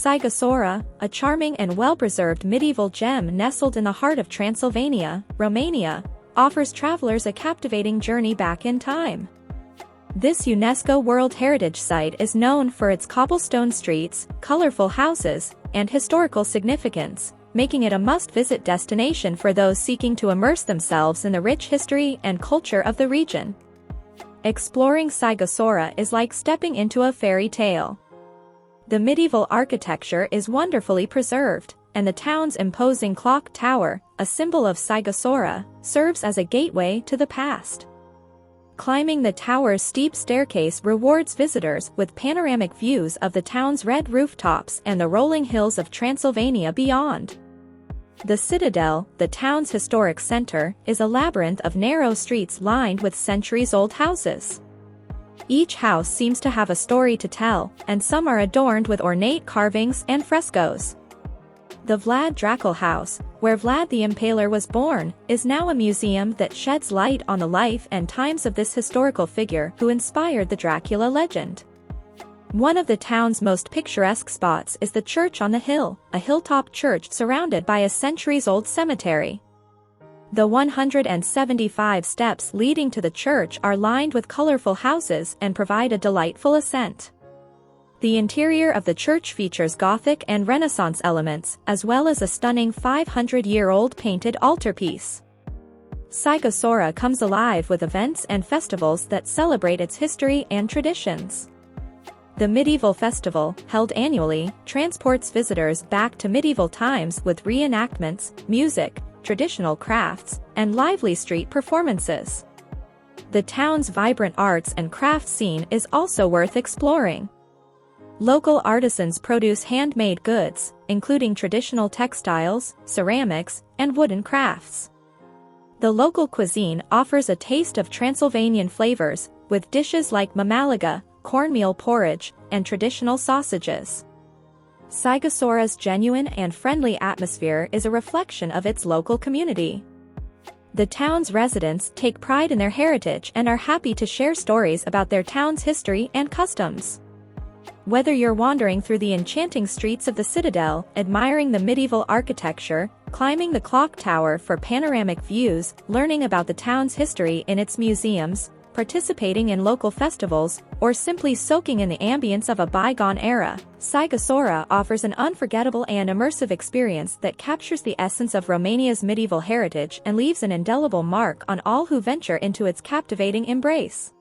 Sighisoara, a charming and well-preserved medieval gem nestled in the heart of Transylvania, Romania, offers travelers a captivating journey back in time. This UNESCO World Heritage Site is known for its cobblestone streets, colorful houses, and historical significance, making it a must-visit destination for those seeking to immerse themselves in the rich history and culture of the region. Exploring Sighisoara is like stepping into a fairy tale. The medieval architecture is wonderfully preserved, and the town's imposing clock tower, a symbol of Sighisoara, serves as a gateway to the past. Climbing the tower's steep staircase rewards visitors with panoramic views of the town's red rooftops and the rolling hills of Transylvania beyond. The citadel, the town's historic center, is a labyrinth of narrow streets lined with centuries-old houses. Each house seems to have a story to tell, and some are adorned with ornate carvings and frescoes. The Vlad Dracul House, where Vlad the Impaler was born, is now a museum that sheds light on the life and times of this historical figure who inspired the Dracula legend. One of the town's most picturesque spots is the church on the hill, a hilltop church surrounded by a centuries-old cemetery. The 175 steps leading to the church are lined with colorful houses and provide a delightful ascent. The interior of the church features Gothic and Renaissance elements, as well as a stunning 500-year-old painted altarpiece. Sighisoara comes alive with events and festivals that celebrate its history and traditions. The Medieval Festival, held annually, transports visitors back to medieval times with reenactments, music, traditional crafts, and lively street performances. The town's vibrant arts and crafts scene is also worth exploring. Local artisans produce handmade goods, including traditional textiles, ceramics, and wooden crafts. The local cuisine offers a taste of Transylvanian flavors, with dishes like mamaliga, cornmeal porridge, and traditional sausages. Sighisoara's genuine and friendly atmosphere is a reflection of its local community. The town's residents take pride in their heritage and are happy to share stories about their town's history and customs. Whether you're wandering through the enchanting streets of the citadel, admiring the medieval architecture, climbing the clock tower for panoramic views, learning about the town's history in its museums, participating in local festivals, or simply soaking in the ambience of a bygone era, Sighisoara offers an unforgettable and immersive experience that captures the essence of Romania's medieval heritage and leaves an indelible mark on all who venture into its captivating embrace.